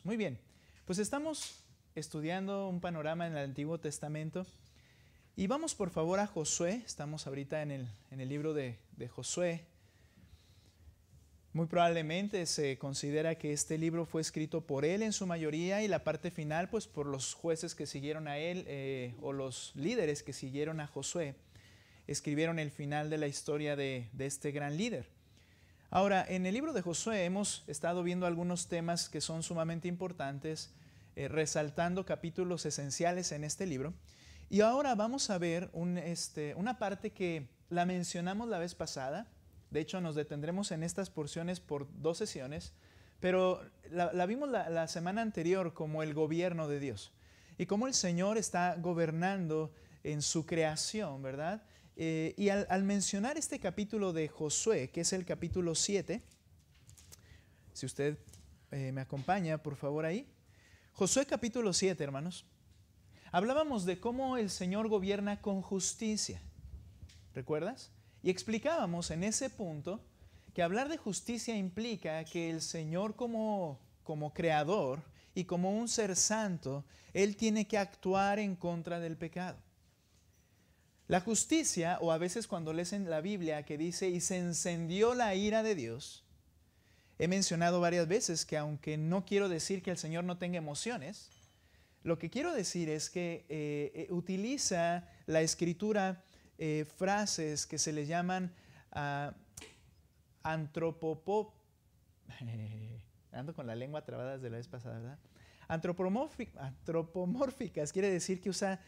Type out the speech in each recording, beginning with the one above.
Muy bien, pues estamos estudiando un panorama en el Antiguo Testamento y vamos por favor a Josué. Estamos ahorita en el libro de Josué. Muy probablemente se considera que este libro fue escrito por él en su mayoría y la parte final pues por los jueces que siguieron a él o los líderes que siguieron a Josué escribieron el final de la historia de este gran líder. Ahora, en el libro de Josué hemos estado viendo algunos temas que son sumamente importantes, resaltando capítulos esenciales en este libro. Y ahora vamos a ver una parte que la mencionamos la vez pasada. De hecho, nos detendremos en estas porciones por 2 sesiones, pero la vimos la semana anterior como el gobierno de Dios y cómo el Señor está gobernando en su creación, ¿verdad? Y al mencionar este capítulo de Josué, que es el capítulo 7, si usted me acompaña, por favor, ahí. Josué capítulo 7, hermanos. Hablábamos de cómo el Señor gobierna con justicia. ¿Recuerdas? Y explicábamos en ese punto que hablar de justicia implica que el Señor como creador y como un ser santo, Él tiene que actuar en contra del pecado. La justicia, o a veces cuando lees en la Biblia que dice, y se encendió la ira de Dios, he mencionado varias veces que aunque no quiero decir que el Señor no tenga emociones, lo que quiero decir es que utiliza la Escritura frases que se les llaman ando con la lengua trabada desde la vez pasada, ¿verdad? Antropomórficas, quiere decir que usa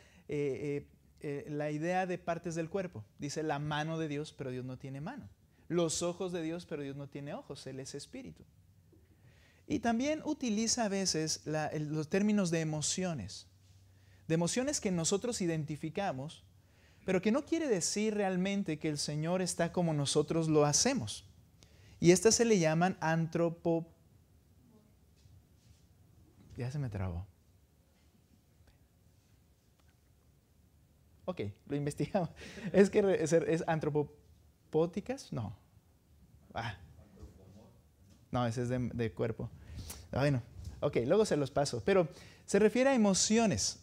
la idea de partes del cuerpo. Dice la mano de Dios, pero Dios no tiene mano. Los ojos de Dios, pero Dios no tiene ojos, Él es espíritu. Y también utiliza a veces los términos de emociones que nosotros identificamos, pero que no quiere decir realmente que el Señor está como nosotros lo hacemos. Y estas se le llaman Ya se me trabó. Ok, lo investigamos. Es que es antropopóticas, no. No, ese es de cuerpo. Bueno, ok, luego se los paso. Pero se refiere a emociones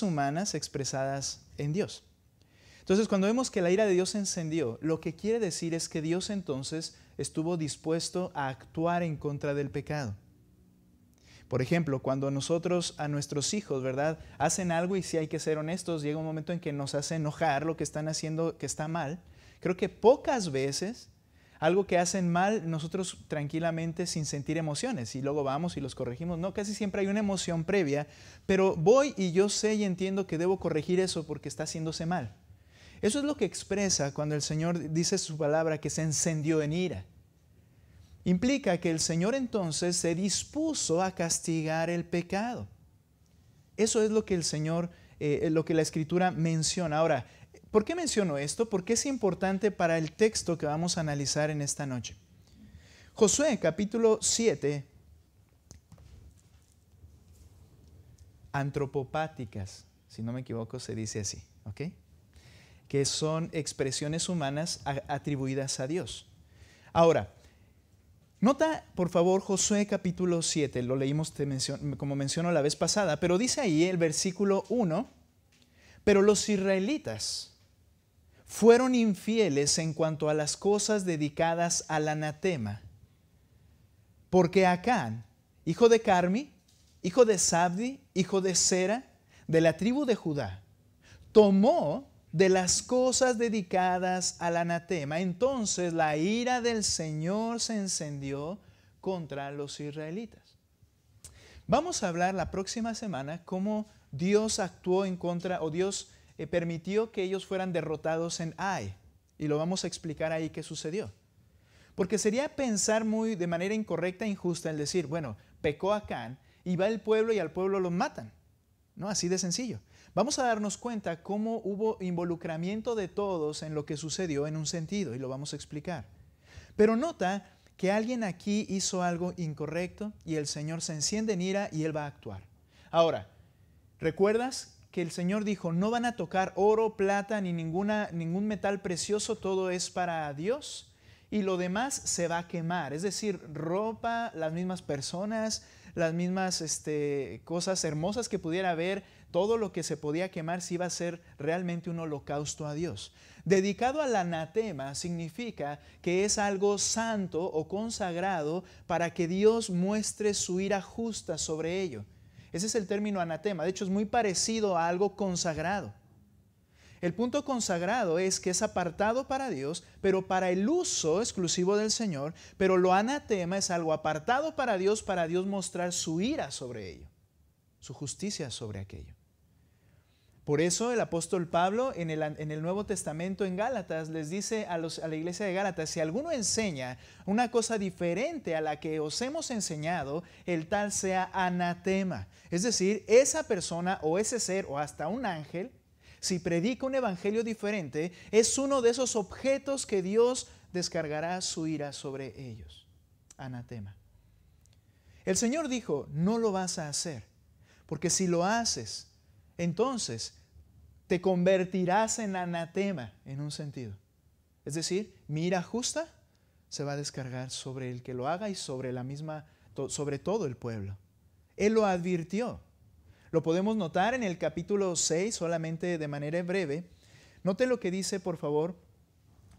humanas expresadas en Dios. Entonces, cuando vemos que la ira de Dios se encendió, lo que quiere decir es que Dios entonces estuvo dispuesto a actuar en contra del pecado. Por ejemplo, cuando nosotros a nuestros hijos, ¿verdad?, hacen algo y si hay que ser honestos, llega un momento en que nos hace enojar lo que están haciendo que está mal. Creo que pocas veces algo que hacen mal nosotros tranquilamente sin sentir emociones y luego vamos y los corregimos. No, casi siempre hay una emoción previa, pero voy y yo sé y entiendo que debo corregir eso porque está haciéndose mal. Eso es lo que expresa cuando el Señor dice su palabra que se encendió en ira. Implica que el Señor entonces se dispuso a castigar el pecado. Eso es lo que el Señor, lo que la Escritura menciona. Ahora, ¿por qué menciono esto? Porque es importante para el texto que vamos a analizar en esta noche. Josué capítulo 7, antropopáticas, si no me equivoco se dice así, ¿ok? Que son expresiones humanas atribuidas a Dios. Ahora, nota, por favor, Josué capítulo 7, lo leímos como mencionó la vez pasada, pero dice ahí el versículo 1, pero los israelitas fueron infieles en cuanto a las cosas dedicadas al anatema, porque Acán, hijo de Carmi, hijo de Sabdi, hijo de Sera, de la tribu de Judá, tomó de las cosas dedicadas al anatema. Entonces la ira del Señor se encendió contra los israelitas. Vamos a hablar la próxima semana cómo Dios actuó en contra, o Dios permitió que ellos fueran derrotados en Ai. Y lo vamos a explicar ahí qué sucedió. Porque sería pensar de manera incorrecta e injusta el decir, bueno, pecó Acán y va el pueblo y al pueblo lo matan. No, así de sencillo. Vamos a darnos cuenta cómo hubo involucramiento de todos en lo que sucedió en un sentido y lo vamos a explicar. Pero nota que alguien aquí hizo algo incorrecto y el Señor se enciende en ira y Él va a actuar. Ahora, ¿recuerdas que el Señor dijo, no van a tocar oro, plata, ni ningún metal precioso, todo es para Dios? Y lo demás se va a quemar, es decir, ropa, las mismas personas, las mismas cosas hermosas que pudiera haber, todo lo que se podía quemar, si iba a ser realmente un holocausto a Dios. Dedicado al anatema significa que es algo santo o consagrado para que Dios muestre su ira justa sobre ello. Ese es el término anatema. De hecho, es muy parecido a algo consagrado. El punto consagrado es que es apartado para Dios, pero para el uso exclusivo del Señor. Pero lo anatema es algo apartado para Dios mostrar su ira sobre ello, su justicia sobre aquello. Por eso el apóstol Pablo en el Nuevo Testamento en Gálatas les dice a la iglesia de Gálatas: si alguno enseña una cosa diferente a la que os hemos enseñado, el tal sea anatema. Es decir, esa persona o ese ser o hasta un ángel, si predica un evangelio diferente, es uno de esos objetos que Dios descargará su ira sobre ellos. Anatema. El Señor dijo: no lo vas a hacer, porque si lo haces, entonces te convertirás en anatema en un sentido. Es decir, mi ira justa se va a descargar sobre el que lo haga y sobre sobre todo el pueblo. Él lo advirtió. Lo podemos notar en el capítulo 6, solamente de manera breve. Note lo que dice, por favor,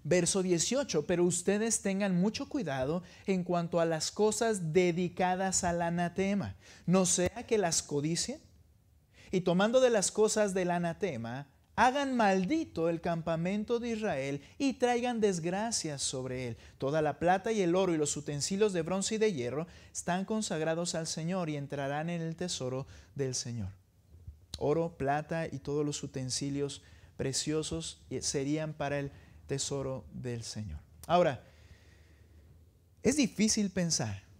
verso 18. Pero ustedes tengan mucho cuidado en cuanto a las cosas dedicadas al anatema. No sea que las codicien y tomando de las cosas del anatema, hagan maldito el campamento de Israel y traigan desgracias sobre él. Toda la plata y el oro y los utensilios de bronce y de hierro están consagrados al Señor y entrarán en el tesoro del Señor. Oro, plata y todos los utensilios preciosos serían para el tesoro del Señor. Ahora, es difícil pensar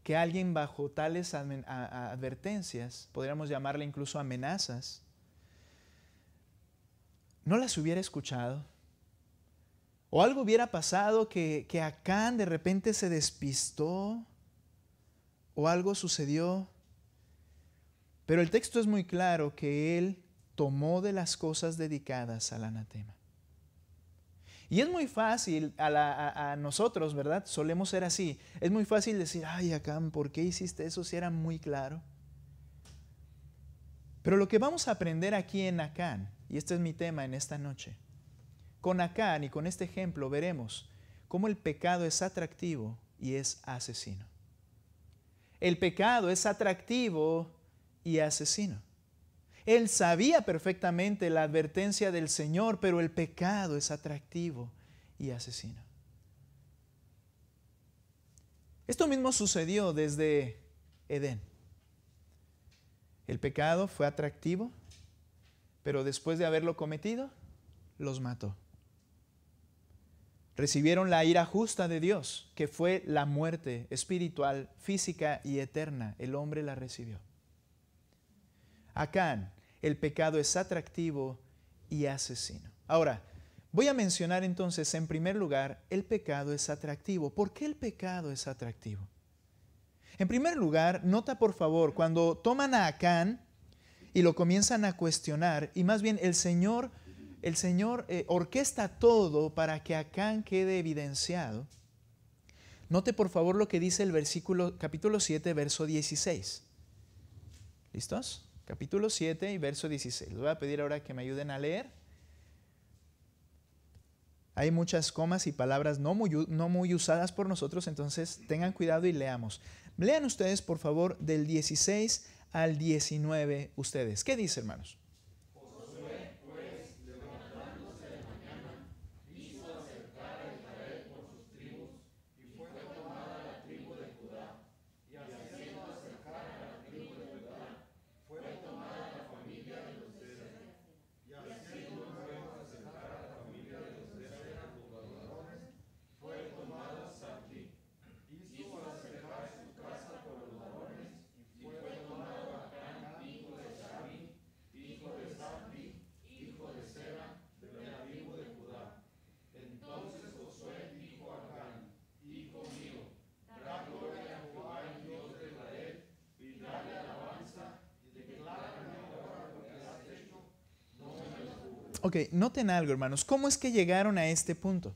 que alguien bajo tales advertencias, podríamos llamarle incluso amenazas, no las hubiera escuchado. O algo hubiera pasado que Acán de repente se despistó, o algo sucedió. Pero el texto es muy claro que él tomó de las cosas dedicadas al anatema. Y es muy fácil a nosotros, ¿verdad? Solemos ser así. Es muy fácil decir: ay, Acán, ¿por qué hiciste eso si era muy claro? Pero lo que vamos a aprender aquí en Acán, y este es mi tema en esta noche, con Acán y con este ejemplo veremos cómo el pecado es atractivo y es asesino. El pecado es atractivo y asesino. Él sabía perfectamente la advertencia del Señor, pero el pecado es atractivo y asesino. Esto mismo sucedió desde Edén. El pecado fue atractivo, pero después de haberlo cometido, los mató. Recibieron la ira justa de Dios, que fue la muerte espiritual, física y eterna. El hombre la recibió. Acán, el pecado es atractivo y asesino. Ahora, voy a mencionar entonces en primer lugar, el pecado es atractivo. ¿Por qué el pecado es atractivo? En primer lugar, nota por favor, cuando toman a Acán y lo comienzan a cuestionar, y más bien el Señor orquesta todo para que Acán quede evidenciado. Note por favor lo que dice el capítulo 7, verso 16. ¿Listos? Capítulo 7 y verso 16. Les voy a pedir ahora que me ayuden a leer. Hay muchas comas y palabras no muy usadas por nosotros, entonces tengan cuidado y leamos. Lean ustedes, por favor, del 16 al 19 ustedes. ¿Qué dice, hermanos? Josué, pues, levantándose de mañana, hizo acercar a Israel por sus tribus, y fue tomada la tribu de Judá, y haciendo acercar a la tribu de Judá, fue tomada la familia de los de Sera, y haciendo luego acercar a la familia de los de Sera por los varones, fue tomada Zabdi. Hizo acercar su casa por los varones, y fue tomado Acán, hijo de Zabdi, hijo de Sera, de la tribu de Judá. Entonces Josué dijo a Acán: hijo mío, da gloria a Jehová, el Dios de Israel, y dale alabanza, y declárame ahora lo que has hecho, no me lo juro. Ok, noten algo, hermanos. ¿Cómo es que llegaron a este punto?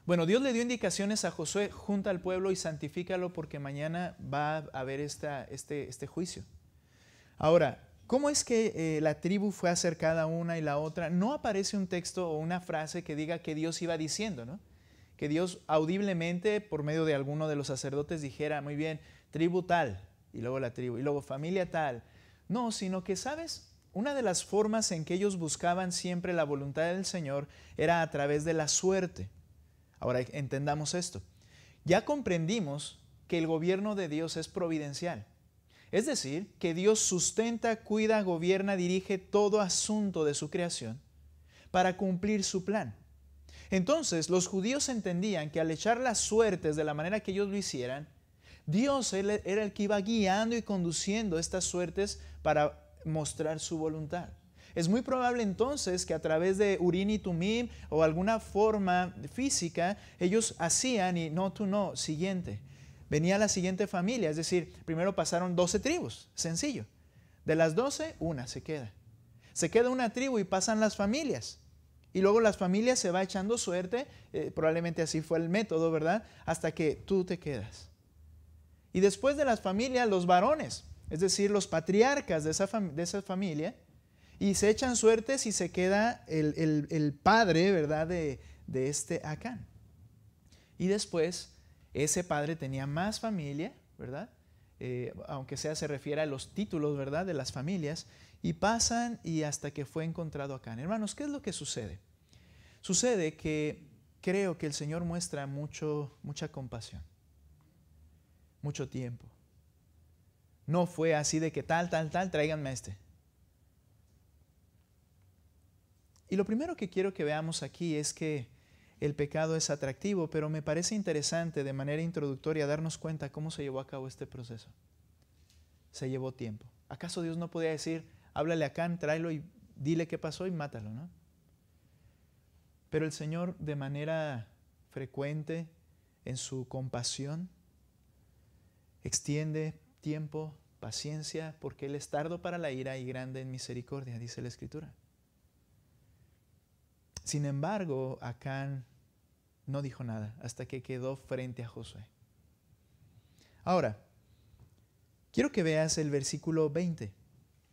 Bueno, Dios le dio indicaciones a Josué: junta al pueblo y santifícalo porque mañana va a haber este juicio. Ahora, ¿cómo es que la tribu fue acercada una y la otra? No aparece un texto o una frase que diga que Dios iba diciendo, ¿no? Que Dios audiblemente, por medio de alguno de los sacerdotes, dijera: muy bien, tribu tal, y luego la tribu, y luego familia tal. No, sino que, ¿sabes? Una de las formas en que ellos buscaban siempre la voluntad del Señor era a través de la suerte. Ahora entendamos esto. Ya comprendimos que el gobierno de Dios es providencial. Es decir, que Dios sustenta, cuida, gobierna, dirige todo asunto de su creación para cumplir su plan. Entonces, los judíos entendían que al echar las suertes de la manera que ellos lo hicieran, Dios era el que iba guiando y conduciendo estas suertes para mostrar su voluntad. Es muy probable entonces que a través de Urim y Tumim o alguna forma física, ellos hacían y no, tú no, siguiente. Venía la siguiente familia, es decir, primero pasaron 12 tribus, sencillo. De las 12, una se queda. Se queda una tribu y pasan las familias. Y luego las familias se va echando suerte, probablemente así fue el método, ¿verdad? Hasta que tú te quedas. Y después de las familias, los varones, es decir, los patriarcas de esa familia, y se echan suertes y se queda el padre, ¿verdad?, de este Acán. Y después, ese padre tenía más familia, ¿verdad? Aunque sea se refiere a los títulos, ¿verdad?, de las familias, y pasan y hasta que fue encontrado Acán. Hermanos, ¿qué es lo que sucede? Sucede que creo que el Señor muestra mucha compasión, mucho tiempo. No fue así de que tal, tráiganme a este. Y lo primero que quiero que veamos aquí es que el pecado es atractivo, pero me parece interesante de manera introductoria darnos cuenta cómo se llevó a cabo este proceso. Se llevó tiempo. ¿Acaso Dios no podía decir: háblale a Acán, tráelo y dile qué pasó y mátalo, ¿no? Pero el Señor, de manera frecuente, en su compasión, extiende tiempo, paciencia, porque Él es tardo para la ira y grande en misericordia, dice la Escritura. Sin embargo, Acán no dijo nada hasta que quedó frente a Josué. Ahora, quiero que veas el versículo 20.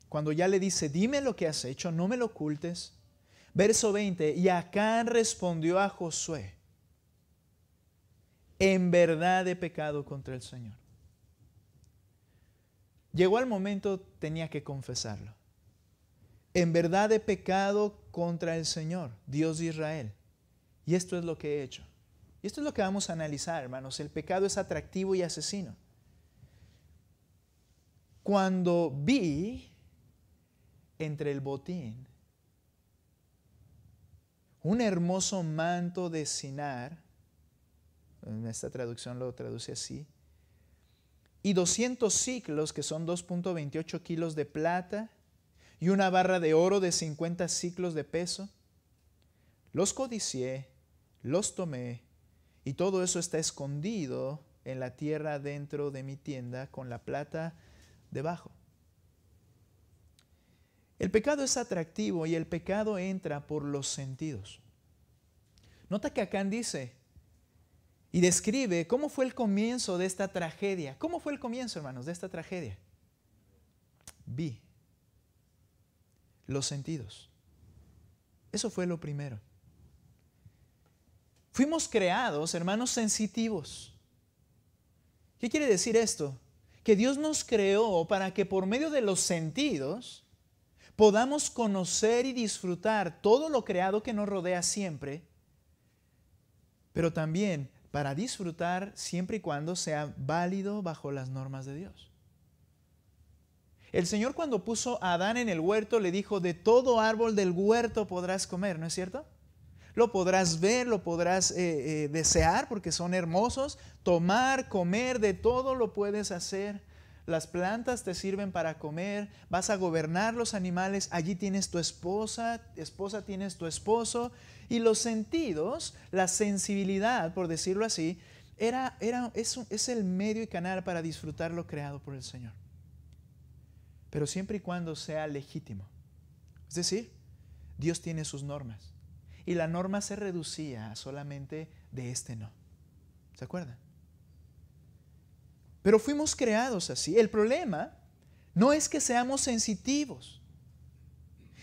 Cuando ya le dice: dime lo que has hecho, no me lo ocultes. Verso 20, y Acán respondió a Josué: en verdad he pecado contra el Señor. Llegó el momento, tenía que confesarlo. En verdad he pecado contra el Señor, Dios de Israel. Y esto es lo que he hecho. Y esto es lo que vamos a analizar, hermanos. El pecado es atractivo y asesino. Cuando vi entre el botín un hermoso manto de Sinar, en esta traducción lo traduce así, y 200 siclos, que son 2.28 kilos de plata, y una barra de oro de 50 siclos de peso, los codicié, los tomé, y todo eso está escondido en la tierra dentro de mi tienda, con la plata debajo. El pecado es atractivo y el pecado entra por los sentidos. Nota que Acán dice y describe cómo fue el comienzo de esta tragedia. ¿Cómo fue el comienzo, hermanos, de esta tragedia? Vi. Los sentidos. Eso fue lo primero. Fuimos creados, hermanos, sensitivos. ¿Qué quiere decir esto? Que Dios nos creó para que por medio de los sentidos podamos conocer y disfrutar todo lo creado que nos rodea siempre, pero también para disfrutar siempre y cuando sea válido bajo las normas de Dios. El Señor, cuando puso a Adán en el huerto, le dijo: de todo árbol del huerto podrás comer, ¿no es cierto? Lo podrás ver, lo podrás desear porque son hermosos, tomar, comer, de todo lo puedes hacer. Las plantas te sirven para comer, vas a gobernar los animales, allí tienes tu esposa tienes tu esposo, y los sentidos, la sensibilidad, por decirlo así, es el medio y canal para disfrutar lo creado por el Señor. Pero siempre y cuando sea legítimo. Es decir, Dios tiene sus normas. Y la norma se reducía a solamente de este no. ¿Se acuerdan? Pero fuimos creados así. El problema no es que seamos sensitivos,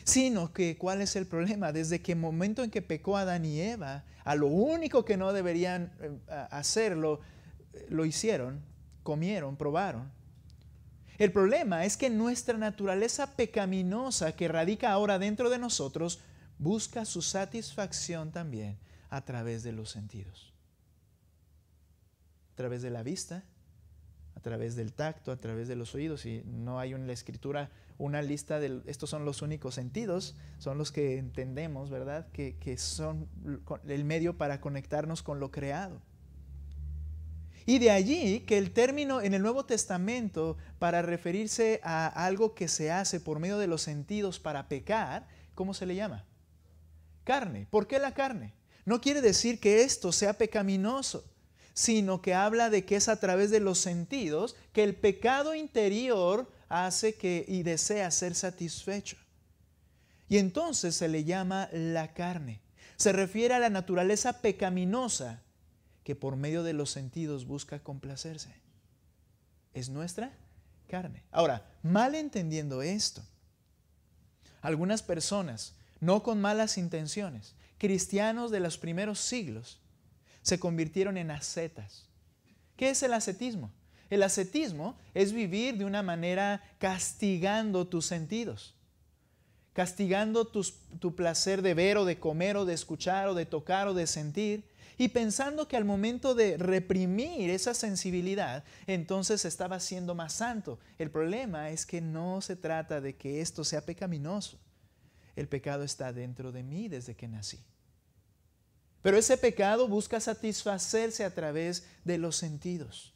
sino que, ¿cuál es el problema? Desde que el momento en que pecó Adán y Eva, a lo único que no deberían hacerlo, lo hicieron, comieron, probaron. El problema es que nuestra naturaleza pecaminosa que radica ahora dentro de nosotros busca su satisfacción también a través de los sentidos. A través de la vista, a través del tacto, a través de los oídos. Y no hay en la Escritura una lista de estos son los únicos sentidos, son los que entendemos, ¿verdad? Que son el medio para conectarnos con lo creado. Y de allí que el término en el Nuevo Testamento para referirse a algo que se hace por medio de los sentidos para pecar, ¿cómo se le llama? Carne. ¿Por qué la carne? No quiere decir que esto sea pecaminoso, sino que habla de que es a través de los sentidos que el pecado interior hace y desea ser satisfecho. Y entonces se le llama la carne. Se refiere a la naturaleza pecaminosa que por medio de los sentidos busca complacerse. Es nuestra carne. Ahora, mal entendiendo esto, algunas personas, no con malas intenciones, cristianos de los primeros siglos, se convirtieron en ascetas. ¿Qué es el ascetismo? El ascetismo es vivir de una manera castigando tus sentidos, castigando tu placer de ver o de comer o de escuchar o de tocar o de sentir, y pensando que al momento de reprimir esa sensibilidad, entonces estaba siendo más santo. El problema es que no se trata de que esto sea pecaminoso. El pecado está dentro de mí desde que nací. Pero ese pecado busca satisfacerse a través de los sentidos,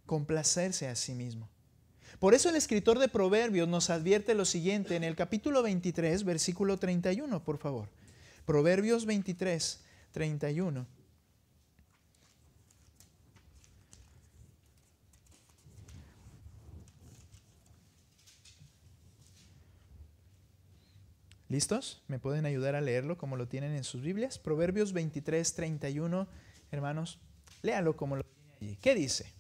complacerse a sí mismo. Por eso el escritor de Proverbios nos advierte lo siguiente en el capítulo 23, versículo 31, por favor. Proverbios 23, 31. ¿Listos? ¿Me pueden ayudar a leerlo como lo tienen en sus Biblias? Proverbios 23, 31. Hermanos, léalo como lo tiene allí. ¿Qué dice?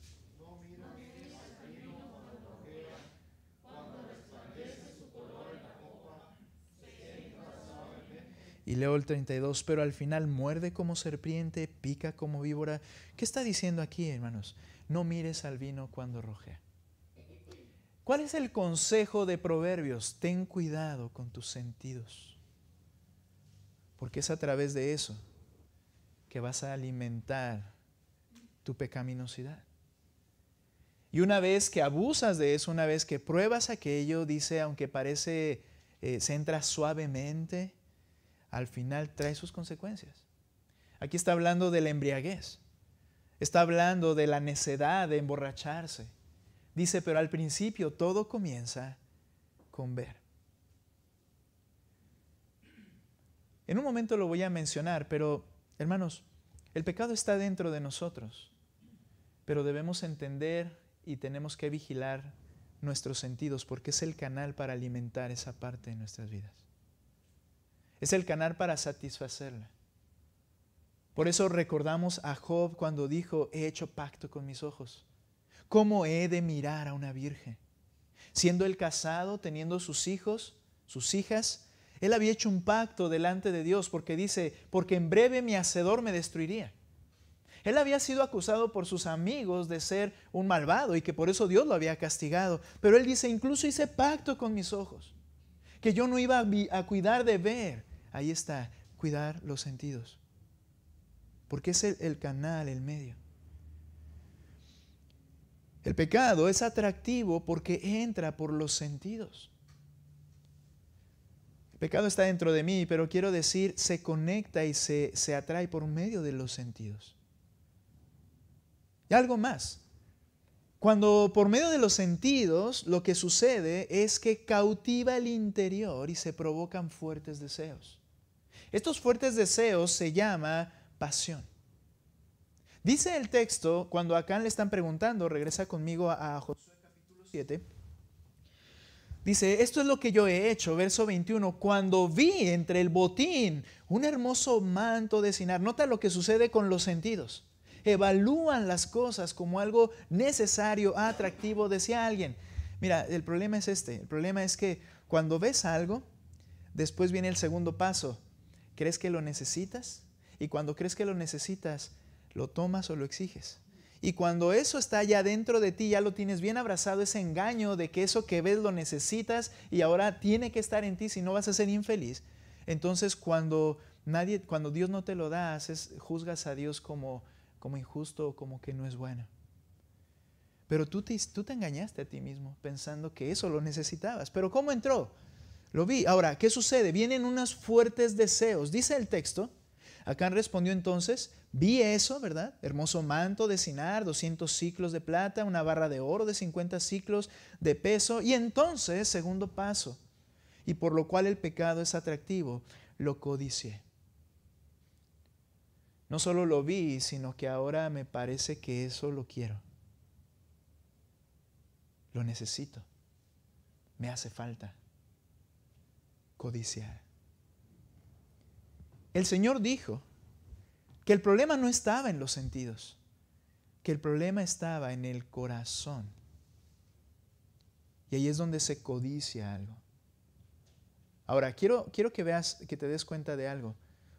Y leo el 32, pero al final muerde como serpiente, pica como víbora. ¿Qué está diciendo aquí, hermanos? No mires al vino cuando rojea. ¿Cuál es el consejo de Proverbios? Ten cuidado con tus sentidos, porque es a través de eso que vas a alimentar tu pecaminosidad. Y una vez que abusas de eso, una vez que pruebas aquello, dice, aunque parece, se entra suavemente, al final trae sus consecuencias. Aquí está hablando de la embriaguez. Está hablando de la necedad de emborracharse. Dice, pero al principio todo comienza con ver. En un momento lo voy a mencionar, pero hermanos, el pecado está dentro de nosotros, pero debemos entender y tenemos que vigilar nuestros sentidos porque es el canal para alimentar esa parte de nuestras vidas. Es el canal para satisfacerla. Por eso recordamos a Job cuando dijo, he hecho pacto con mis ojos. ¿Cómo he de mirar a una virgen? Siendo él casado, teniendo sus hijos, sus hijas, él había hecho un pacto delante de Dios porque dice, porque en breve mi hacedor me destruiría. Él había sido acusado por sus amigos de ser un malvado y que por eso Dios lo había castigado. Pero él dice, incluso hice pacto con mis ojos, que yo no iba a cuidar de ver. Ahí está, cuidar los sentidos. Porque es el canal, el medio. El pecado es atractivo porque entra por los sentidos. El pecado está dentro de mí, pero quiero decir, se conecta y se atrae por medio de los sentidos. Y algo más. Cuando por medio de los sentidos lo que sucede es que cautiva el interior y se provocan fuertes deseos. Estos fuertes deseos se llama pasión. Dice el texto, cuando acá le están preguntando, regresa conmigo a Josué capítulo 7, Dice, esto es lo que yo he hecho, verso 21, cuando vi entre el botín un hermoso manto de Sinar. Nota lo que sucede con los sentidos. Evalúan las cosas como algo necesario, atractivo, decía alguien. Mira, el problema es este. El problema es que cuando ves algo, después viene el segundo paso. ¿Crees que lo necesitas? Y cuando crees que lo necesitas, lo tomas o lo exiges. Y cuando eso está ya dentro de ti, ya lo tienes bien abrazado, ese engaño de que eso que ves lo necesitas y ahora tiene que estar en ti, si no vas a ser infeliz. Entonces cuando Dios no te lo da, juzgas a Dios como injusto o como que no es bueno. Pero tú te engañaste a ti mismo pensando que eso lo necesitabas. Pero ¿cómo entró? Lo vi. Ahora, ¿qué sucede? Vienen unos fuertes deseos. Dice el texto, Acán respondió entonces, vi eso, ¿verdad? Hermoso manto de Sinar, 200 siclos de plata, una barra de oro de 50 siclos de peso. Y entonces, segundo paso, y por lo cual el pecado es atractivo, lo codicié. No solo lo vi, sino que ahora me parece que eso lo quiero. Lo necesito. Me hace falta. Codiciar. El Señor dijo que el problema no estaba en los sentidos, que el problema estaba en el corazón. Y ahí es donde se codicia algo. Ahora, quiero que veas, que te des cuenta de algo.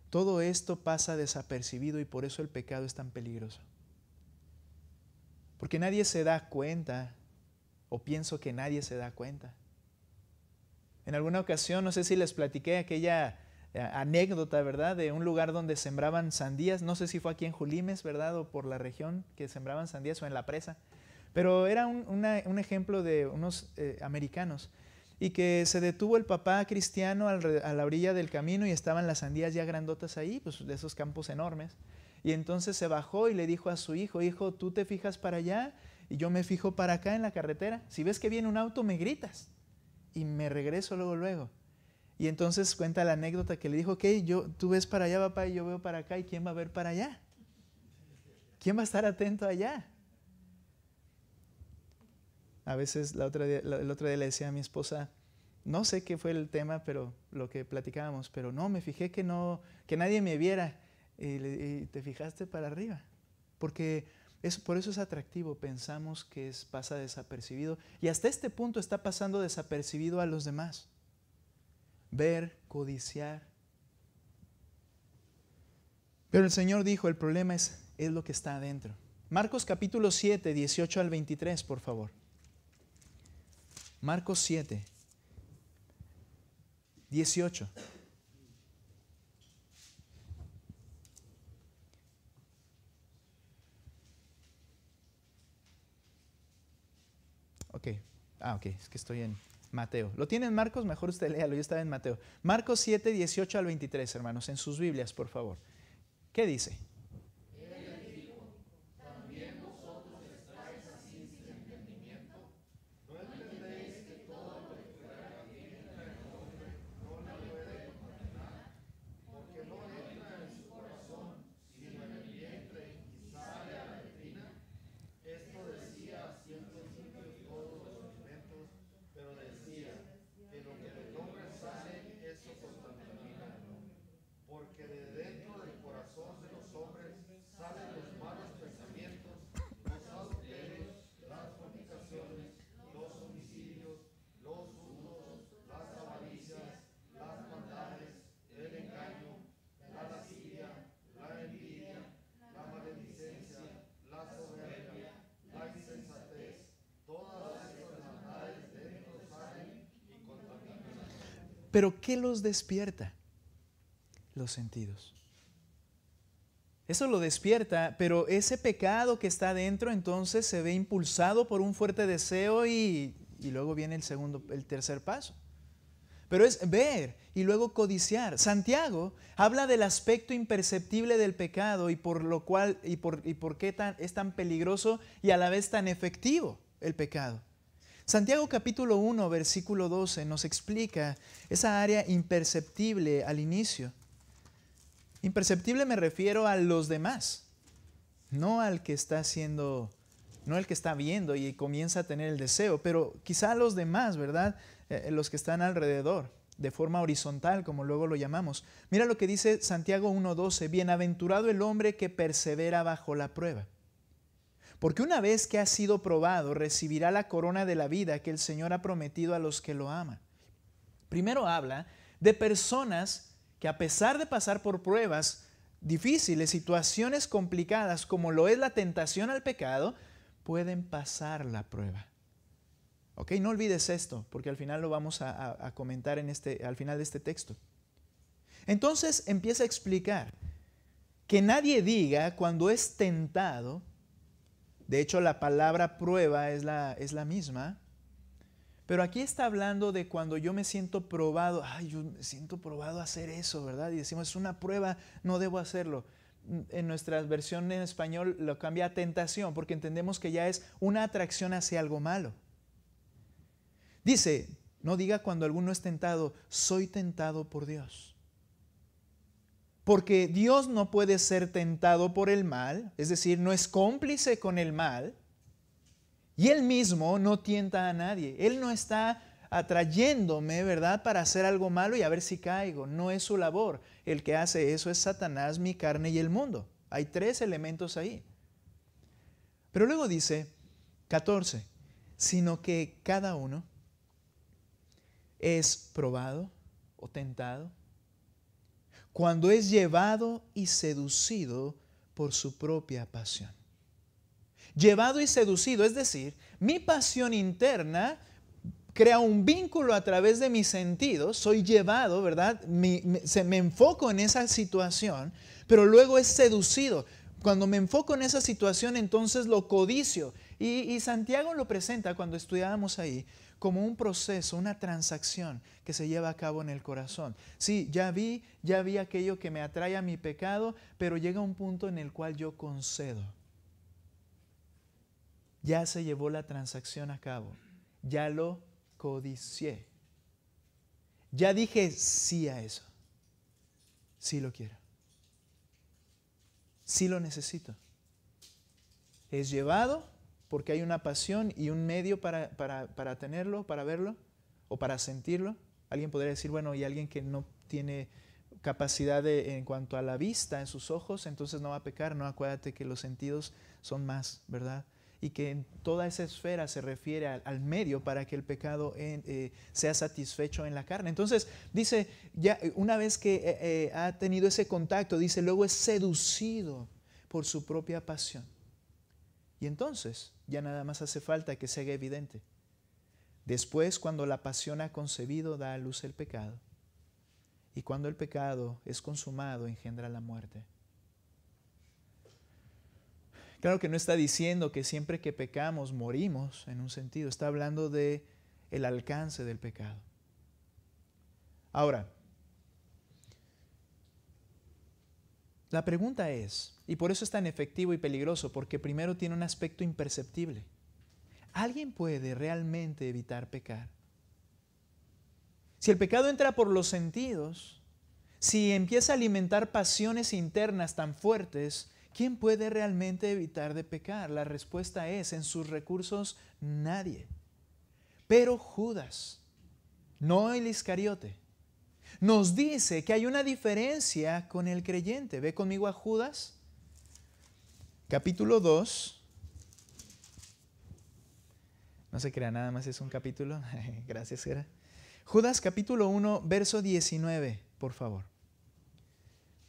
Todo esto pasa desapercibido y por eso el pecado es tan peligroso. Porque nadie se da cuenta, o pienso que nadie se da cuenta. En alguna ocasión, no sé si les platiqué aquella anécdota, ¿verdad? De un lugar donde sembraban sandías. No sé si fue aquí en Julimes, ¿verdad? O por la región que sembraban sandías o en la presa. Pero era un ejemplo de unos americanos. Y que se detuvo el papá cristiano a la orilla del camino y estaban las sandías ya grandotas ahí, pues de esos campos enormes. Y entonces se bajó y le dijo a su hijo, hijo, tú te fijas para allá y yo me fijo para acá en la carretera. Si ves que viene un auto, me gritas. Y me regreso luego. Y entonces cuenta la anécdota que le dijo, ok, tú ves para allá, papá, y yo veo para acá, ¿y quién va a ver para allá? ¿Quién va a estar atento allá? A veces el otro día le decía a mi esposa, no sé qué fue el tema, pero lo que platicábamos, pero no, me fijé que nadie me viera. Y te fijaste para arriba. Porque por eso es atractivo, pensamos que pasa desapercibido. Y hasta este punto está pasando desapercibido a los demás. Ver, codiciar. Pero el Señor dijo, el problema es lo que está adentro. Marcos capítulo 7, 18 al 23, por favor. Marcos 7, 18. Ok, es que estoy en Mateo. ¿Lo tienen Marcos? Mejor usted léalo, yo estaba en Mateo. Marcos 7, 18 al 23, hermanos, en sus Biblias, por favor. ¿Qué dice? Porque de dentro del corazón de los hombres salen los malos pensamientos, los adulterios, las fornicaciones, los homicidios, los hurtos, las avaricias, las maldades, el engaño, la lascivia, la envidia, la maledicencia, la soberbia, la insensatez. Todas estas maldades dentro salen y contaminan. ¿Pero qué los despierta? Los sentidos. Eso lo despierta, pero ese pecado que está dentro entonces se ve impulsado por un fuerte deseo y luego viene el tercer paso. Pero es ver y luego codiciar. Santiago habla del aspecto imperceptible del pecado y por qué es tan peligroso y a la vez tan efectivo el pecado. Santiago capítulo 1, versículo 12 nos explica esa área imperceptible al inicio. Imperceptible me refiero a los demás, no al que está siendo no el que está viendo y comienza a tener el deseo, pero quizá los demás, ¿verdad? Los que están alrededor, de forma horizontal, como luego lo llamamos. Mira lo que dice Santiago 1:12, bienaventurado el hombre que persevera bajo la prueba. Porque una vez que ha sido probado, recibirá la corona de la vida que el Señor ha prometido a los que lo aman. Primero habla de personas que a pesar de pasar por pruebas difíciles, situaciones complicadas, como lo es la tentación al pecado, pueden pasar la prueba. ¿Ok? No olvides esto, porque al final lo vamos a comentar al final de este texto. Entonces empieza a explicar que nadie diga cuando es tentado. De hecho, la palabra prueba es la misma. Pero aquí está hablando de cuando yo me siento probado. Ay, yo me siento probado a hacer eso, ¿verdad? Y decimos, es una prueba, no debo hacerlo. En nuestra versión en español lo cambia a tentación, porque entendemos que ya es una atracción hacia algo malo. Dice, no diga cuando alguno es tentado, soy tentado por Dios. Porque Dios no puede ser tentado por el mal, es decir, no es cómplice con el mal, y Él mismo no tienta a nadie. Él no está atrayéndome, ¿verdad?, para hacer algo malo y a ver si caigo. No es su labor. El que hace eso es Satanás, mi carne y el mundo. Hay 3 elementos ahí. Pero luego dice, 14, sino que cada uno es probado o tentado cuando es llevado y seducido por su propia pasión. Llevado y seducido, es decir, mi pasión interna crea un vínculo a través de mis sentidos, soy llevado, ¿verdad? Me enfoco en esa situación, pero luego es seducido. Cuando me enfoco en esa situación, entonces lo codicio. Y Santiago lo presenta cuando estudiábamos ahí como un proceso, una transacción que se lleva a cabo en el corazón. Sí, ya vi aquello que me atrae a mi pecado, pero llega un punto en el cual yo concedo. Ya se llevó la transacción a cabo, ya lo codicié. Ya dije sí a eso, sí lo quiero, sí lo necesito. Es llevado porque hay una pasión y un medio para tenerlo, para verlo o para sentirlo. Alguien podría decir, bueno, y alguien que no tiene capacidad en cuanto a la vista en sus ojos, entonces no va a pecar. No, acuérdate que los sentidos son más, ¿verdad? Y que en toda esa esfera se refiere al medio para que el pecado sea satisfecho en la carne. Entonces dice, ya una vez que ha tenido ese contacto, dice, luego es seducido por su propia pasión. Y entonces ya nada más hace falta que se haga evidente. Después, cuando la pasión ha concebido, da a luz el pecado. Y cuando el pecado es consumado, engendra la muerte. Claro que no está diciendo que siempre que pecamos morimos en un sentido. Está hablando de el alcance del pecado. Ahora, la pregunta es, y por eso es tan efectivo y peligroso, porque primero tiene un aspecto imperceptible. ¿Alguien puede realmente evitar pecar? Si el pecado entra por los sentidos, si empieza a alimentar pasiones internas tan fuertes, ¿quién puede realmente evitar de pecar? La respuesta es, en sus recursos, nadie. Pero Judas, no el Iscariote, nos dice que hay una diferencia con el creyente. Ve conmigo a Judas, capítulo 2. No se crea, nada más es un capítulo. Gracias, Sera. Judas, capítulo 1, verso 19, por favor.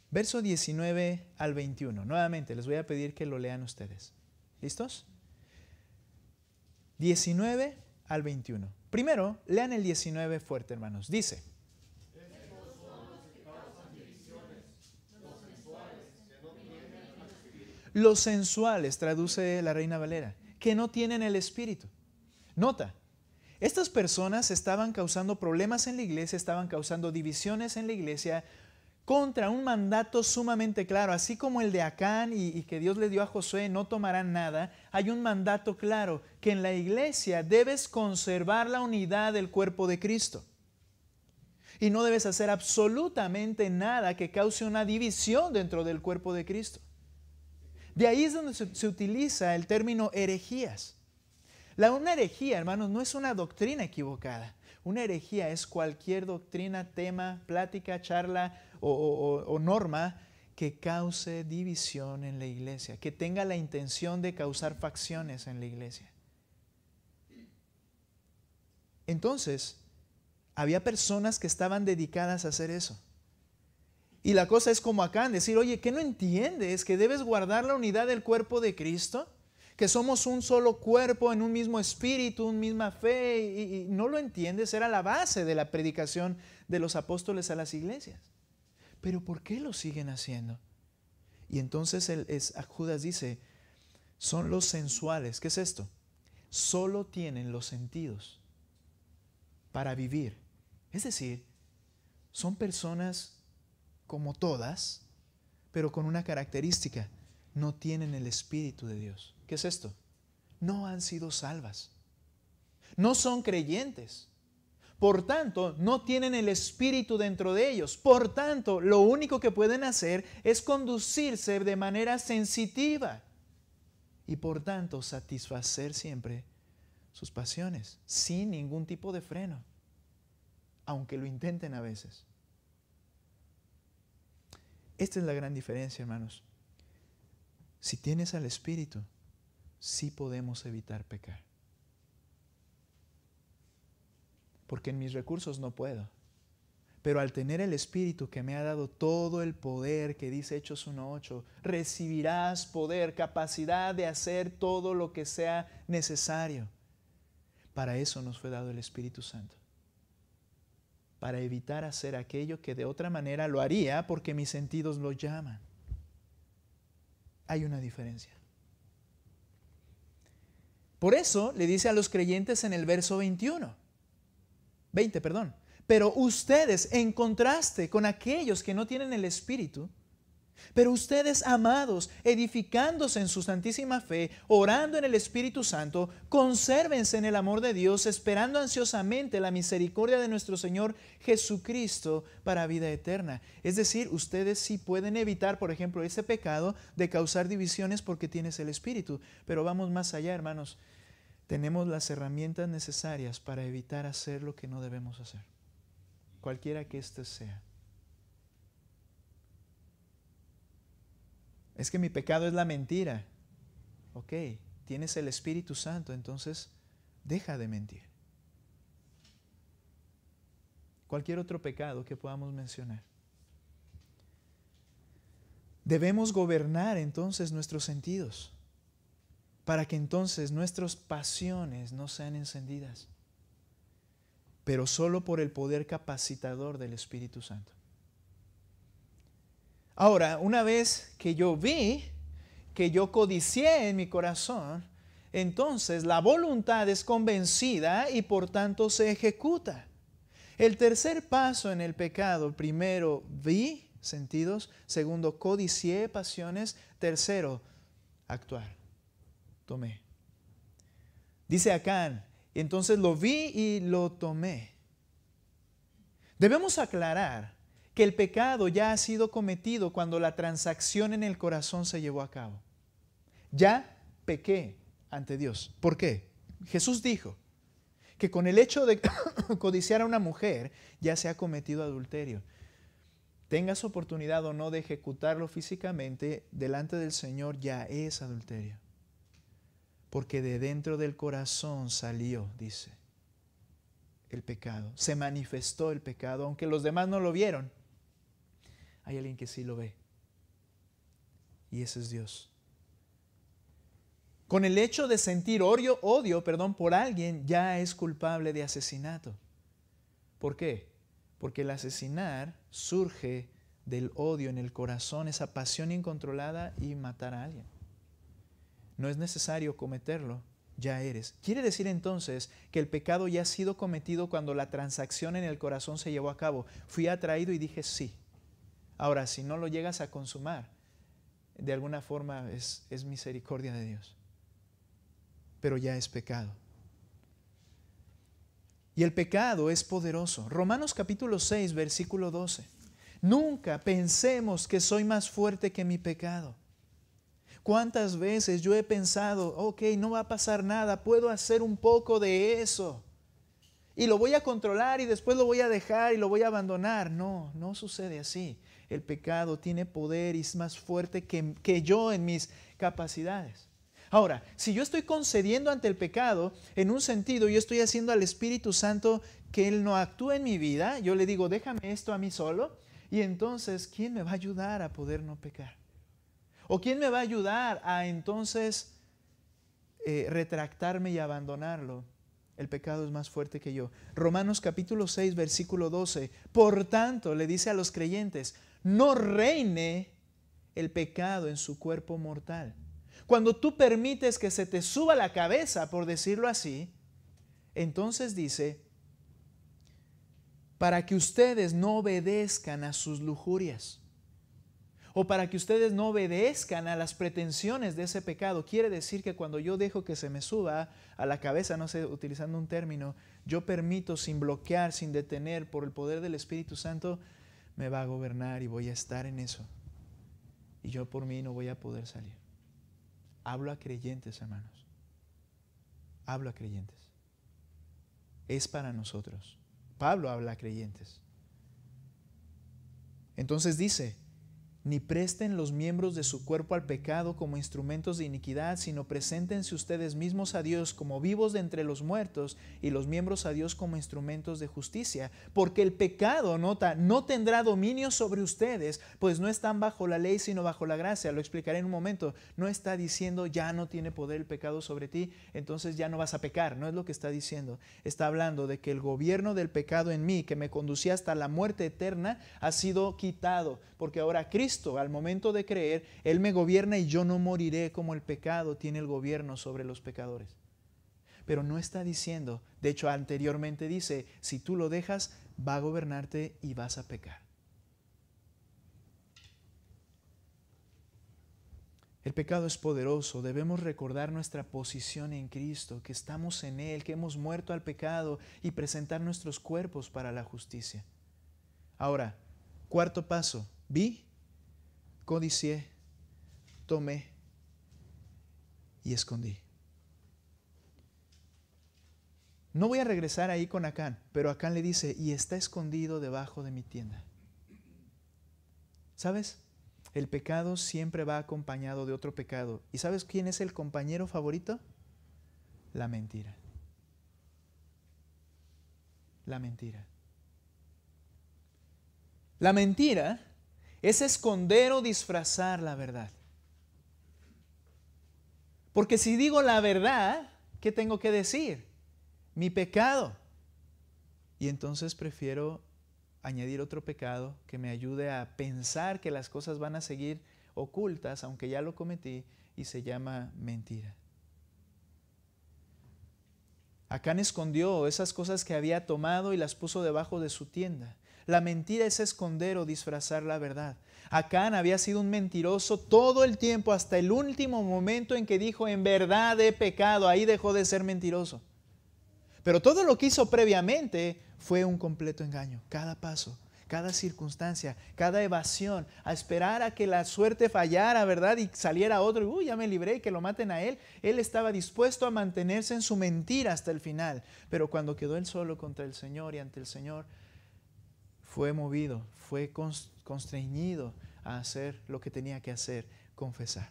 Verso 19 al 21. Nuevamente, les voy a pedir que lo lean ustedes. ¿Listos? 19 al 21. Primero, lean el 19 fuerte, hermanos. Dice: los sensuales, traduce la Reina Valera, que no tienen el Espíritu. Nota, estas personas estaban causando problemas en la iglesia, estaban causando divisiones en la iglesia contra un mandato sumamente claro. Así como el de Acán y que Dios le dio a Josué, no tomarán nada, hay un mandato claro, que en la iglesia debes conservar la unidad del cuerpo de Cristo. Y no debes hacer absolutamente nada que cause una división dentro del cuerpo de Cristo. De ahí es donde se utiliza el término herejías. Una herejía, hermanos, no es una doctrina equivocada. Una herejía es cualquier doctrina, tema, plática, charla o norma que cause división en la iglesia, que tenga la intención de causar facciones en la iglesia. Entonces, había personas que estaban dedicadas a hacer eso. Y la cosa es como acá, en decir, oye, ¿qué no entiendes? ¿Que debes guardar la unidad del cuerpo de Cristo? ¿Que somos un solo cuerpo en un mismo espíritu, una misma fe? Y no lo entiendes, era la base de la predicación de los apóstoles a las iglesias. Pero ¿por qué lo siguen haciendo? Y entonces Judas dice, son los sensuales. ¿Qué es esto? Solo tienen los sentidos para vivir. Es decir, son personas como todas, pero con una característica: no tienen el Espíritu de Dios. ¿Qué es esto? No han sido salvas. No son creyentes. Por tanto, no tienen el Espíritu dentro de ellos. Por tanto, lo único que pueden hacer es conducirse de manera sensitiva y por tanto satisfacer siempre sus pasiones sin ningún tipo de freno, aunque lo intenten a veces. Esta es la gran diferencia, hermanos. Si tienes al Espíritu, sí podemos evitar pecar. Porque en mis recursos no puedo. Pero al tener el Espíritu que me ha dado todo el poder, que dice Hechos 1:8, recibirás poder, capacidad de hacer todo lo que sea necesario. Para eso nos fue dado el Espíritu Santo. Para evitar hacer aquello que de otra manera lo haría porque mis sentidos lo llaman. Hay una diferencia. Por eso le dice a los creyentes en el verso 20, pero ustedes, en contraste con aquellos que no tienen el Espíritu, pero ustedes, amados, edificándose en su santísima fe, orando en el Espíritu Santo, consérvense en el amor de Dios, esperando ansiosamente la misericordia de nuestro Señor Jesucristo para vida eterna. Es decir, ustedes sí pueden evitar, por ejemplo, ese pecado de causar divisiones porque tienes el Espíritu. Pero vamos más allá, hermanos. Tenemos las herramientas necesarias para evitar hacer lo que no debemos hacer, cualquiera que éste sea. Es que mi pecado es la mentira. Ok, tienes el Espíritu Santo, entonces deja de mentir. Cualquier otro pecado que podamos mencionar. Debemos gobernar entonces nuestros sentidos, para que entonces nuestras pasiones no sean encendidas, pero solo por el poder capacitador del Espíritu Santo. Ahora, una vez que yo vi, que yo codicié en mi corazón, entonces la voluntad es convencida y por tanto se ejecuta. El tercer paso en el pecado: primero, vi sentidos; segundo, codicié pasiones; tercero, actuar. Tomé. Dice acá, entonces lo vi y lo tomé. Debemos aclarar que el pecado ya ha sido cometido cuando la transacción en el corazón se llevó a cabo. Ya pequé ante Dios. ¿Por qué? Jesús dijo que con el hecho de codiciar a una mujer ya se ha cometido adulterio. Tengas oportunidad o no de ejecutarlo físicamente, delante del Señor ya es adulterio. Porque de dentro del corazón salió, dice, el pecado. Se manifestó el pecado, aunque los demás no lo vieron. Hay alguien que sí lo ve. Y ese es Dios. Con el hecho de sentir odio por alguien, ya es culpable de asesinato. ¿Por qué? Porque el asesinar surge del odio en el corazón, esa pasión incontrolada, y matar a alguien. No es necesario cometerlo, ya eres. Quiere decir entonces que el pecado ya ha sido cometido cuando la transacción en el corazón se llevó a cabo. Fui atraído y dije sí. Ahora, si no lo llegas a consumar, de alguna forma es misericordia de Dios. Pero ya es pecado. Y el pecado es poderoso. Romanos capítulo 6, versículo 12. Nunca pensemos que soy más fuerte que mi pecado. ¿Cuántas veces yo he pensado, ok, no va a pasar nada, puedo hacer un poco de eso y lo voy a controlar y después lo voy a dejar y lo voy a abandonar? No, no sucede así. El pecado tiene poder y es más fuerte que yo en mis capacidades. Ahora, si yo estoy concediendo ante el pecado, en un sentido, yo estoy haciendo al Espíritu Santo que Él no actúe en mi vida. Yo le digo, déjame esto a mí solo. Y entonces, ¿quién me va a ayudar a poder no pecar? ¿O quién me va a ayudar a entonces retractarme y abandonarlo? El pecado es más fuerte que yo. Romanos capítulo 6, versículo 12. Por tanto, le dice a los creyentes, no reine el pecado en su cuerpo mortal. Cuando tú permites que se te suba la cabeza, por decirlo así, entonces dice, para que ustedes no obedezcan a sus lujurias, o para que ustedes no obedezcan a las pretensiones de ese pecado. Quiere decir que cuando yo dejo que se me suba a la cabeza, no sé, utilizando un término, yo permito sin bloquear, sin detener, por el poder del Espíritu Santo, me va a gobernar y voy a estar en eso. Y yo por mí no voy a poder salir. Hablo a creyentes, hermanos. Hablo a creyentes. Es para nosotros. Pablo habla a creyentes. Entonces dice, ni presten los miembros de su cuerpo al pecado como instrumentos de iniquidad, sino preséntense ustedes mismos a Dios como vivos de entre los muertos y los miembros a Dios como instrumentos de justicia. Porque el pecado, nota, no tendrá dominio sobre ustedes, pues no están bajo la ley sino bajo la gracia. Lo explicaré en un momento. No está diciendo ya no tiene poder el pecado sobre ti, entonces ya no vas a pecar. No es lo que está diciendo. Está hablando de que el gobierno del pecado en mí, que me conducía hasta la muerte eterna, ha sido quitado. Porque ahora Cristo, al momento de creer, Él me gobierna y yo no moriré como el pecado tiene el gobierno sobre los pecadores. Pero no está diciendo, de hecho anteriormente dice, si tú lo dejas, va a gobernarte y vas a pecar. El pecado es poderoso, debemos recordar nuestra posición en Cristo, que estamos en Él, que hemos muerto al pecado y presentar nuestros cuerpos para la justicia. Ahora, cuarto paso, vi, codicié, tomé y escondí. No voy a regresar ahí con Acán, pero Acán le dice, y está escondido debajo de mi tienda. ¿Sabes? El pecado siempre va acompañado de otro pecado. ¿Y sabes quién es el compañero favorito? La mentira. La mentira. La mentira es esconder o disfrazar la verdad. Porque si digo la verdad, ¿qué tengo que decir? Mi pecado. Y entonces prefiero añadir otro pecado que me ayude a pensar que las cosas van a seguir ocultas, aunque ya lo cometí, y se llama mentira. Acán escondió esas cosas que había tomado y las puso debajo de su tienda. La mentira es esconder o disfrazar la verdad. Acán había sido un mentiroso todo el tiempo hasta el último momento en que dijo, en verdad he pecado. Ahí dejó de ser mentiroso. Pero todo lo que hizo previamente fue un completo engaño. Cada paso, cada circunstancia, cada evasión, a esperar a que la suerte fallara, ¿verdad? Y saliera otro, ya me libré y que lo maten a él. Él estaba dispuesto a mantenerse en su mentira hasta el final. Pero cuando quedó él solo contra el Señor y ante el Señor, fue movido, fue constreñido a hacer lo que tenía que hacer, confesar.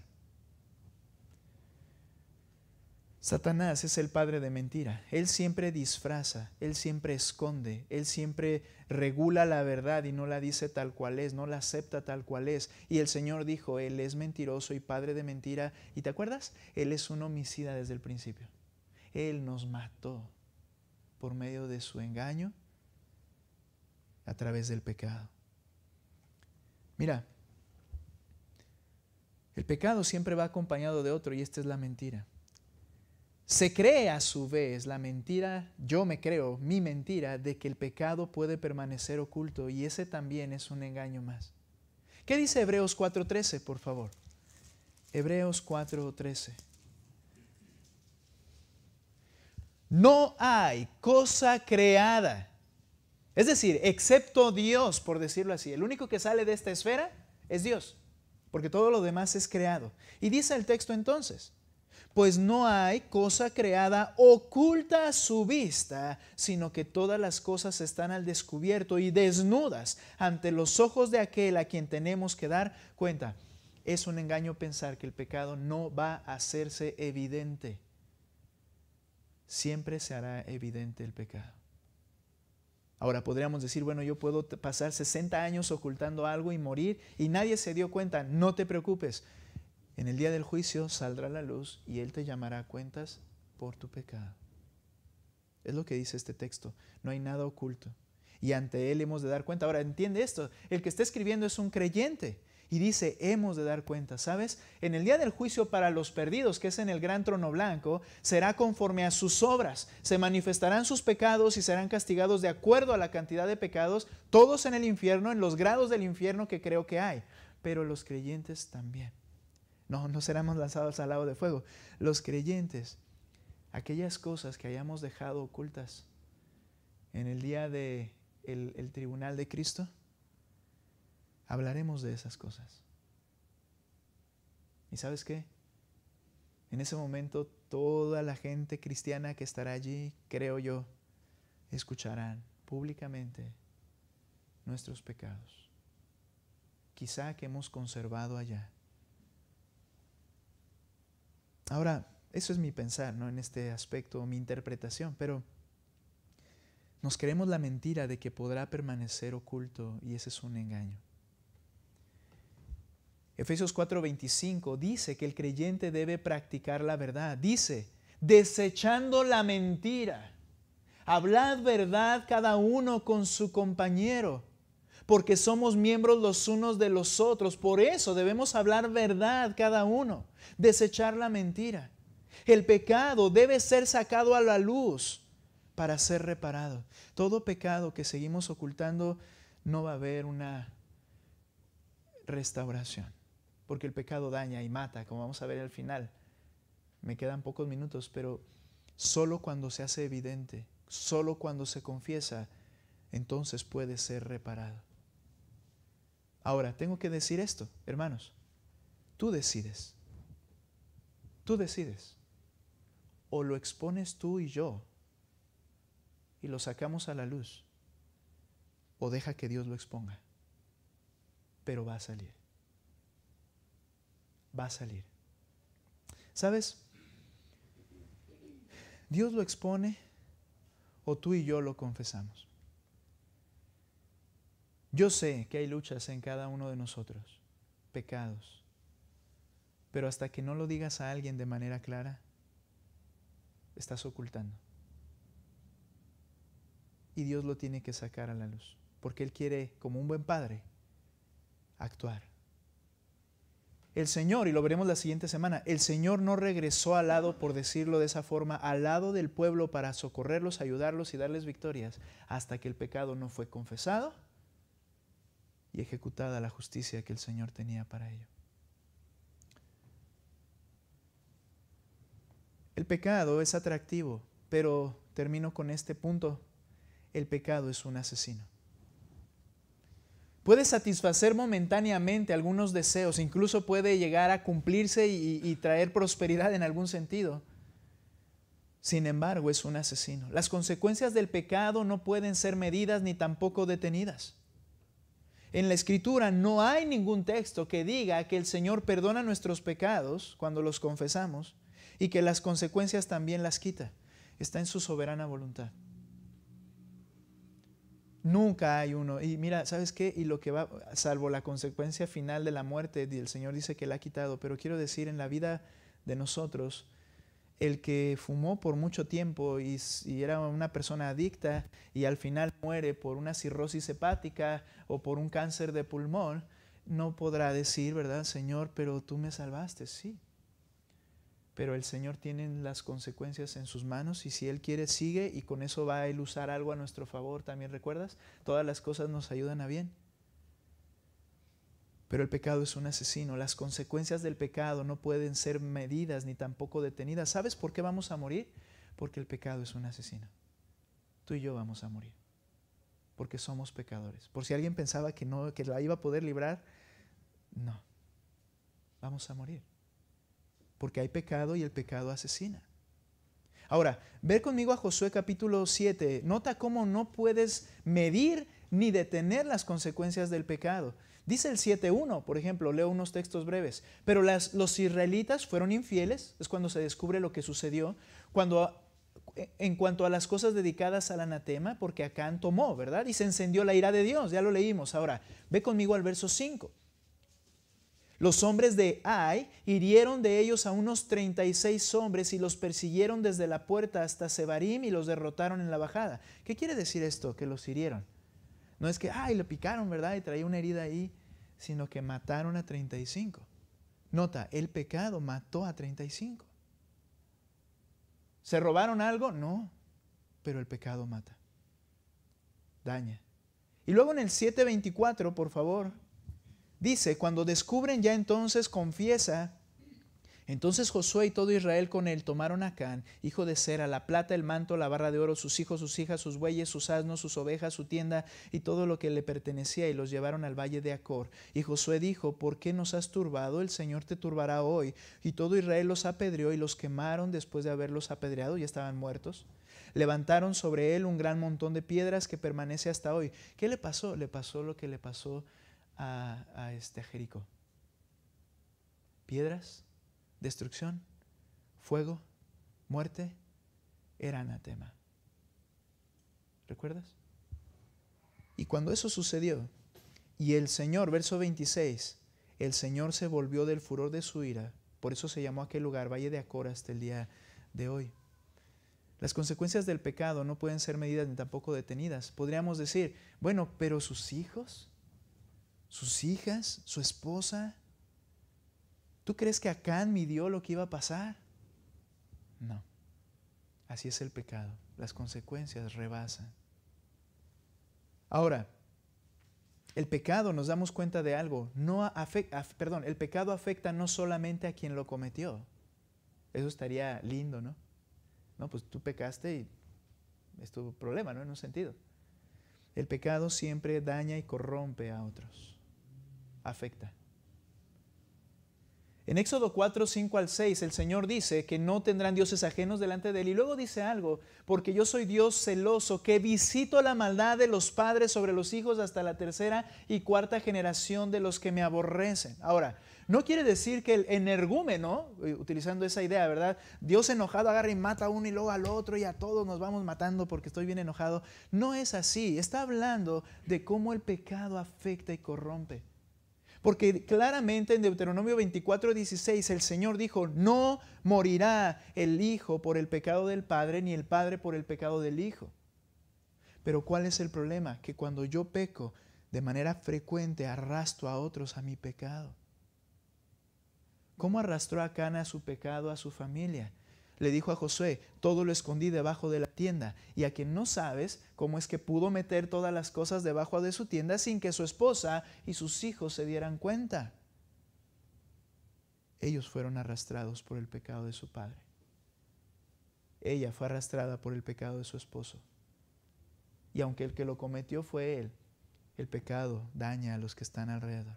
Satanás es el padre de mentira. Él siempre disfraza, él siempre esconde, él siempre regula la verdad y no la dice tal cual es, no la acepta tal cual es. Y el Señor dijo, él es mentiroso y padre de mentira. ¿Y te acuerdas? Él es un homicida desde el principio. Él nos mató por medio de su engaño a través del pecado. Mira, el pecado siempre va acompañado de otro y esta es la mentira. Se cree a su vez la mentira, yo me creo mi mentira de que el pecado puede permanecer oculto y ese también es un engaño más. ¿Qué dice Hebreos 4:13, por favor? Hebreos 4:13. No hay cosa creada, es decir, excepto Dios, por decirlo así. El único que sale de esta esfera es Dios. porque todo lo demás es creado. Y dice el texto entonces, pues no hay cosa creada oculta a su vista, sino que todas las cosas están al descubierto y desnudas ante los ojos de aquel a quien tenemos que dar cuenta. Es un engaño pensar que el pecado no va a hacerse evidente. Siempre se hará evidente el pecado. Ahora podríamos decir, bueno, yo puedo pasar 60 años ocultando algo y morir y nadie se dio cuenta. No te preocupes. En el día del juicio saldrá la luz y Él te llamará a cuentas por tu pecado. Es lo que dice este texto. No hay nada oculto. Y ante Él hemos de dar cuenta. Ahora, entiende esto. El que está escribiendo es un creyente. Y dice, hemos de dar cuenta. ¿Sabes? En el día del juicio para los perdidos, que es en el gran trono blanco, será conforme a sus obras. Se manifestarán sus pecados y serán castigados de acuerdo a la cantidad de pecados, todos en el infierno, en los grados del infierno que creo que hay. Pero los creyentes también. No seremos lanzados al lago de fuego. Los creyentes, aquellas cosas que hayamos dejado ocultas en el día del tribunal de Cristo, hablaremos de esas cosas. ¿Y sabes qué? En ese momento toda la gente cristiana que estará allí, creo yo, escucharán públicamente nuestros pecados. Quizá que hemos conservado allá. Ahora, eso es mi pensar, ¿no? En este aspecto, mi interpretación, pero nos creemos la mentira de que podrá permanecer oculto y ese es un engaño. Efesios 4:25 dice que el creyente debe practicar la verdad. Dice, desechando la mentira, hablad verdad cada uno con su compañero, porque somos miembros los unos de los otros. Por eso debemos hablar verdad cada uno, desechar la mentira. El pecado debe ser sacado a la luz para ser reparado. Todo pecado que seguimos ocultando no va a haber una restauración, porque el pecado daña y mata, como vamos a ver al final. Me quedan pocos minutos, pero solo cuando se hace evidente, solo cuando se confiesa, entonces puede ser reparado. Ahora, tengo que decir esto, hermanos. Tú decides. Tú decides. O lo expones tú y yo y lo sacamos a la luz, o deja que Dios lo exponga. Pero va a salir. Va a salir. ¿Sabes? Dios lo expone o tú y yo lo confesamos. Yo sé que hay luchas en cada uno de nosotros, pecados, pero hasta que no lo digas a alguien de manera clara, estás ocultando. Y Dios lo tiene que sacar a la luz, porque Él quiere, como un buen padre, actuar. El Señor, y lo veremos la siguiente semana, el Señor no regresó al lado, por decirlo de esa forma, al lado del pueblo para socorrerlos, ayudarlos y darles victorias, hasta que el pecado no fue confesado y ejecutada la justicia que el Señor tenía para ello. El pecado es atractivo, pero termino con este punto. El pecado es un asesino. Puede satisfacer momentáneamente algunos deseos, incluso puede llegar a cumplirse y traer prosperidad en algún sentido. Sin embargo, es un asesino. Las consecuencias del pecado no pueden ser medidas ni tampoco detenidas. En la Escritura no hay ningún texto que diga que el Señor perdona nuestros pecados cuando los confesamos y que las consecuencias también las quita. Está en su soberana voluntad. Nunca hay uno. Y mira, ¿sabes qué? Y lo que va, salvo la consecuencia final de la muerte, el Señor dice que la ha quitado. Pero quiero decir, en la vida de nosotros, el que fumó por mucho tiempo y era una persona adicta y al final muere por una cirrosis hepática o por un cáncer de pulmón, no podrá decir, ¿verdad, Señor? Pero tú me salvaste, sí. Pero el Señor tiene las consecuencias en sus manos y si Él quiere sigue y con eso va a Él usar algo a nuestro favor. ¿También recuerdas? Todas las cosas nos ayudan a bien. Pero el pecado es un asesino. Las consecuencias del pecado no pueden ser medidas ni tampoco detenidas. ¿Sabes por qué vamos a morir? Porque el pecado es un asesino. Tú y yo vamos a morir. Porque somos pecadores. Por si alguien pensaba que no, que la iba a poder librar, no. vamos a morir. Porque hay pecado y el pecado asesina. Ahora, ve conmigo a Josué capítulo 7. Nota cómo no puedes medir ni detener las consecuencias del pecado. Dice el 7:1, por ejemplo, leo unos textos breves. Pero los israelitas fueron infieles, es cuando se descubre lo que sucedió, en cuanto a las cosas dedicadas al anatema, porque Acán tomó, ¿verdad? Y se encendió la ira de Dios, ya lo leímos. Ahora, ve conmigo al verso 5. Los hombres de Ai hirieron de ellos a unos 36 hombres y los persiguieron desde la puerta hasta Sebarim y los derrotaron en la bajada. ¿Qué quiere decir esto? Que los hirieron. No es que, le picaron, ¿verdad? Y traía una herida ahí, sino que mataron a 35. Nota, el pecado mató a 35. ¿Se robaron algo? No, pero el pecado mata, daña. Y luego en el 7:24, por favor, dice, cuando descubren ya entonces confiesa, entonces Josué y todo Israel con él tomaron a Acán, hijo de Zera, la plata, el manto, la barra de oro, sus hijos, sus hijas, sus bueyes, sus asnos, sus ovejas, su tienda y todo lo que le pertenecía y los llevaron al valle de Acor. Y Josué dijo, ¿por qué nos has turbado? El Señor te turbará hoy. Y todo Israel los apedreó y los quemaron después de haberlos apedreado, ya estaban muertos. Levantaron sobre él un gran montón de piedras que permanece hasta hoy. ¿Qué le pasó? Le pasó lo que le pasó a Jericó. Piedras, destrucción, fuego, muerte, era anatema. ¿Recuerdas? Y cuando eso sucedió, y el Señor, verso 26, el Señor se volvió del furor de su ira, por eso se llamó aquel lugar Valle de Acor hasta el día de hoy. Las consecuencias del pecado no pueden ser medidas ni tampoco detenidas. Podríamos decir, bueno, pero sus hijos, sus hijas, su esposa, ¿tú crees que Acán midió lo que iba a pasar? No. Así es el pecado. Las consecuencias rebasan. Ahora, el pecado, nos damos cuenta de algo. El pecado afecta no solamente a quien lo cometió. Eso estaría lindo, ¿no? No, pues tú pecaste y es tu problema, ¿no? En un sentido. El pecado siempre daña y corrompe a otros. Afecta. En Éxodo 4, 5 al 6, el Señor dice que no tendrán dioses ajenos delante de Él. Y luego dice algo, porque yo soy Dios celoso, que visito la maldad de los padres sobre los hijos hasta la tercera y cuarta generación de los que me aborrecen. Ahora, no quiere decir que el energúmeno, utilizando esa idea, ¿verdad? Dios enojado agarra y mata a uno y luego al otro y a todos nos vamos matando porque estoy bien enojado. No es así. Está hablando de cómo el pecado afecta y corrompe. Porque claramente en Deuteronomio 24, 16 el Señor dijo, no morirá el hijo por el pecado del padre, ni el padre por el pecado del hijo. Pero ¿cuál es el problema? Que cuando yo peco, de manera frecuente arrastro a otros a mi pecado. ¿Cómo arrastró a Acán a su pecado, a su familia? Le dijo a Josué, todo lo escondí debajo de la tienda. Y a quien no sabes cómo es que pudo meter todas las cosas debajo de su tienda sin que su esposa y sus hijos se dieran cuenta. Ellos fueron arrastrados por el pecado de su padre. Ella fue arrastrada por el pecado de su esposo. Y aunque el que lo cometió fue él, el pecado daña a los que están alrededor.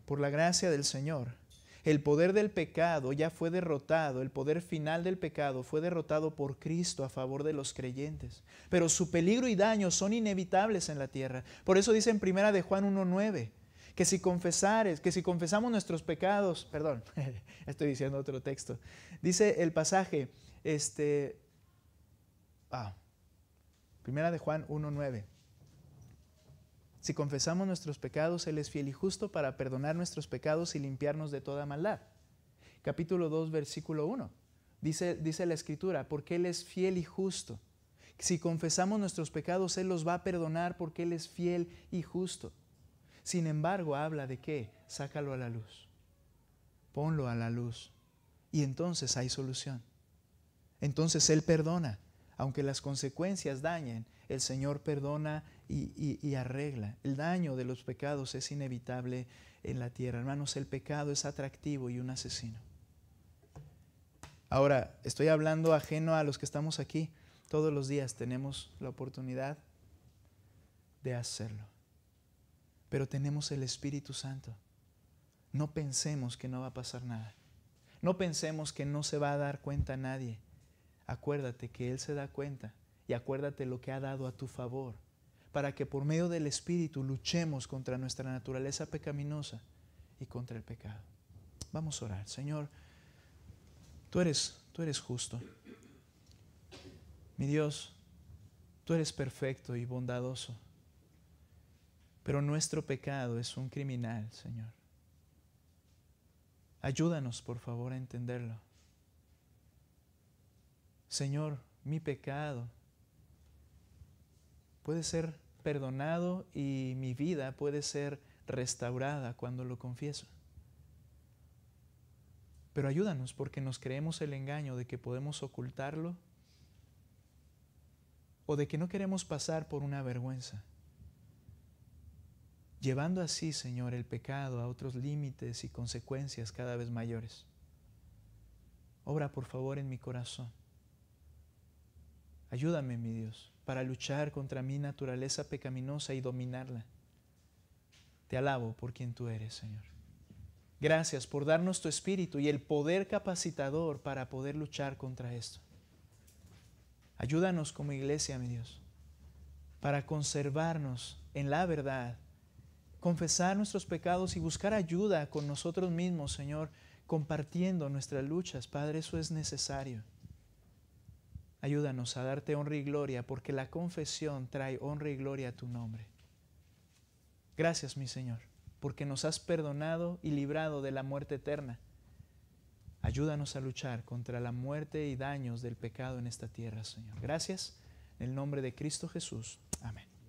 Por la gracia del Señor, el poder del pecado ya fue derrotado, el poder final del pecado fue derrotado por Cristo a favor de los creyentes. Pero su peligro y daño son inevitables en la tierra. Por eso dice en 1 de Juan 1:9, que si confesamos nuestros pecados, perdón, estoy diciendo otro texto. Dice el pasaje, 1 de Juan 1:9. Si confesamos nuestros pecados, Él es fiel y justo para perdonar nuestros pecados y limpiarnos de toda maldad. Capítulo 2, versículo 1. Dice la Escritura, porque Él es fiel y justo. Si confesamos nuestros pecados, Él los va a perdonar porque Él es fiel y justo. Sin embargo, habla de qué? Sácalo a la luz. Ponlo a la luz. Y entonces hay solución. Entonces Él perdona. Aunque las consecuencias dañen, el Señor perdona y arregla. El daño de los pecados es inevitable en la tierra. Hermanos, el pecado es atractivo y un asesino. Ahora, estoy hablando ajeno a los que estamos aquí. Todos los días tenemos la oportunidad de hacerlo. pero tenemos el Espíritu Santo. No pensemos que no va a pasar nada. No pensemos que no se va a dar cuenta nadie. Acuérdate que Él se da cuenta y acuérdate lo que ha dado a tu favor para que por medio del Espíritu luchemos contra nuestra naturaleza pecaminosa y contra el pecado. Vamos a orar. Señor, tú eres justo. Mi Dios, tú eres perfecto y bondadoso, pero nuestro pecado es un criminal, Señor. Ayúdanos, por favor, a entenderlo. Señor, mi pecado puede ser perdonado y mi vida puede ser restaurada cuando lo confieso. Pero ayúdanos porque nos creemos el engaño de que podemos ocultarlo o de que no queremos pasar por una vergüenza, llevando así, Señor, el pecado a otros límites y consecuencias cada vez mayores. Obra, por favor, en mi corazón. Ayúdame, mi Dios, para luchar contra mi naturaleza pecaminosa y dominarla. Te alabo por quien tú eres, Señor. Gracias por darnos tu Espíritu y el poder capacitador para poder luchar contra esto. Ayúdanos como iglesia, mi Dios, para conservarnos en la verdad, confesar nuestros pecados y buscar ayuda con nosotros mismos, Señor, compartiendo nuestras luchas. Padre, eso es necesario. Ayúdanos a darte honra y gloria, porque la confesión trae honra y gloria a tu nombre. Gracias, mi Señor, porque nos has perdonado y librado de la muerte eterna. Ayúdanos a luchar contra la muerte y daños del pecado en esta tierra, Señor. Gracias, en el nombre de Cristo Jesús. Amén.